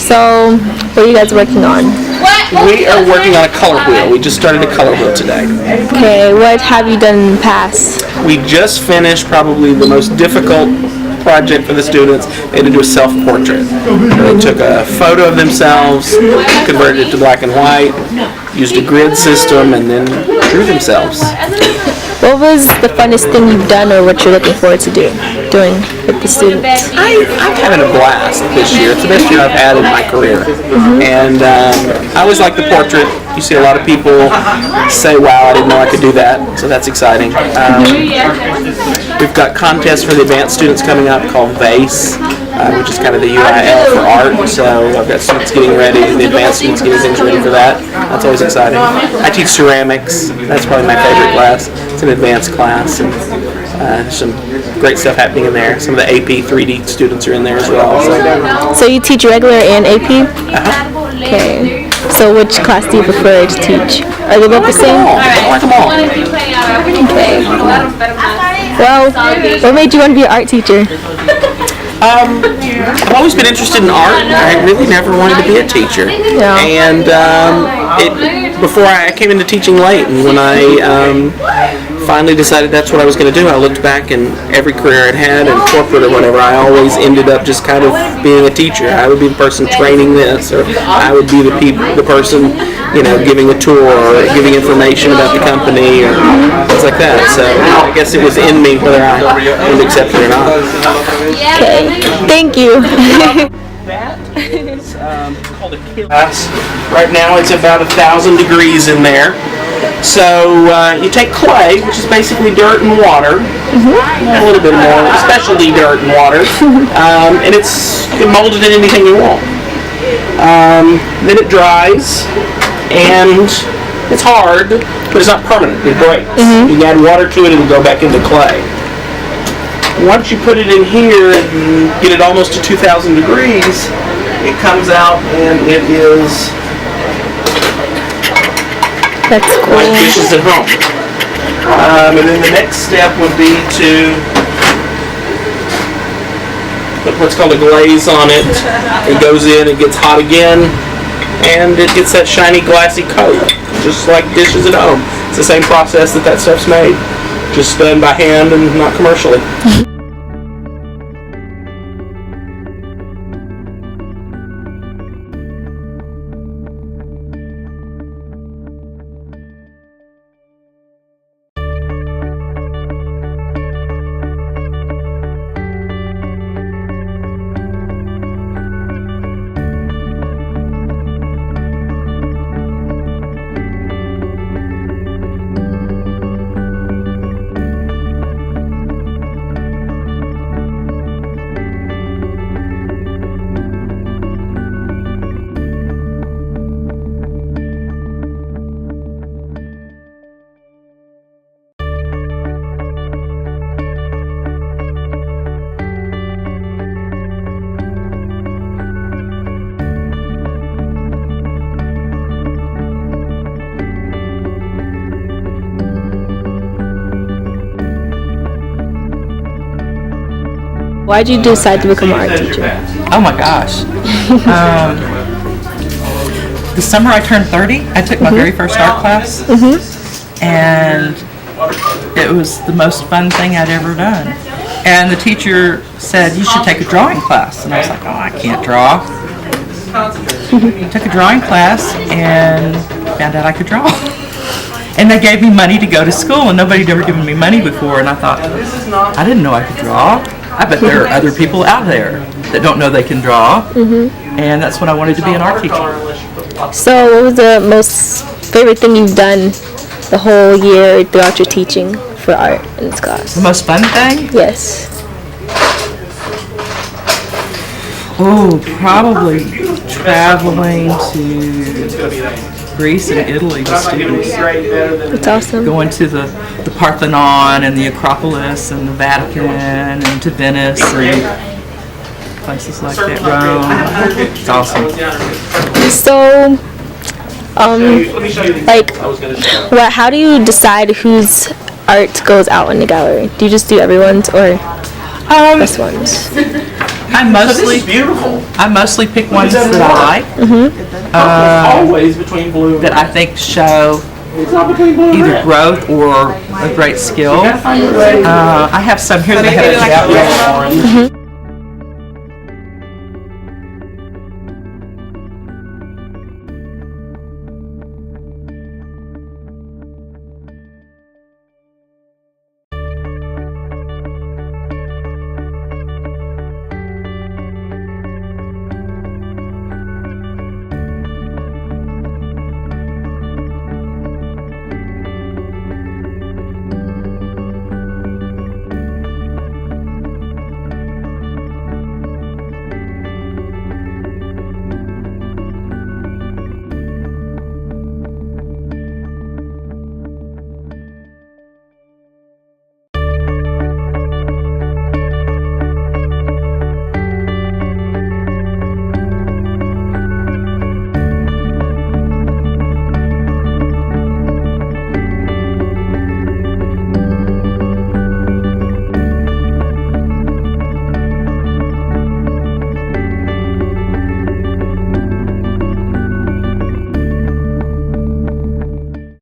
So, what are you guys working on? We are working on a color wheel. We just started a color wheel today. Okay, what have you done in the past? We just finished probably the most difficult project for the students. They had to do a self-portrait. They took a photo of themselves, converted it to black and white, used a grid system, and then drew themselves. What was the funnest thing you've done or what you're looking forward to doing with the students? I'm having a blast this year. It's the best year I've had in my career. And I always like the portrait. You see a lot of people say, wow, I didn't know I could do that. So that's exciting. We've got contests for the advanced students coming up called VACE, which is kind of the UIL for art. So I've got students getting ready, the advanced students getting things ready for that. That's always exciting. I teach ceramics. That's probably my favorite class. It's an advanced class, and there's some great stuff happening in there. Some of the AP 3D students are in there as well. So you teach regular and AP? Uh-huh. Okay. So which class do you prefer to teach? Are they both the same? I like them all. Okay. Well, what made you want to be an art teacher? I've always been interested in art. I really never wanted to be a teacher. Yeah. And before I came into teaching late, and when I finally decided that's what I was going to do, I looked back and every career I'd had in corporate or whatever, I always ended up just kind of being a teacher. I would be the person training this, or I would be the person, giving a tour or giving information about the company or things like that. So I guess it was in me whether I would accept it or not. Okay, thank you. That is called a class. Right now it's about 1,000 degrees in there. So you take clay, which is basically dirt and water, a little bit more, specialty dirt and water, and you can mold it in anything you want. Then it dries, and it's hard, but it's not permanent. It breaks. You can add water to it and it'll go back into clay. Once you put it in here and get it almost to 2,000 degrees, it comes out and it is That's cool. like dishes at home. And then the next step would be to put what's called a glaze on it. It goes in, it gets hot again, and it gets that shiny glassy coat, just like dishes at home. It's the same process that stuff's made, just done by hand and not commercially. Why did you decide to become an art teacher? Oh my gosh. The summer I turned 30, I took my very first art class, and it was the most fun thing I'd ever done. And the teacher said, you should take a drawing class. And I was like, oh, I can't draw. Took a drawing class and found out I could draw. And they gave me money to go to school, and nobody had ever given me money before. And I thought, I didn't know I could draw. I bet there are other people out there that don't know they can draw. And that's when I wanted to be an art teacher. So what was the most favorite thing you've done the whole year throughout your teaching for art in this class? The most fun thing? Yes. Oh, probably traveling to Greece and Italy with students. That's awesome. Going to the Parthenon and the Acropolis and the Vatican and to Venice and places like that, Rome. It's awesome. So, how do you decide whose art goes out in the gallery? Do you just do everyone's or best ones? So this is beautiful. I mostly pick ones that I like, Always between blue and that I think show It's not between blue and either red. growth or a great skill. You gotta find your way. I have some here that I have Orange.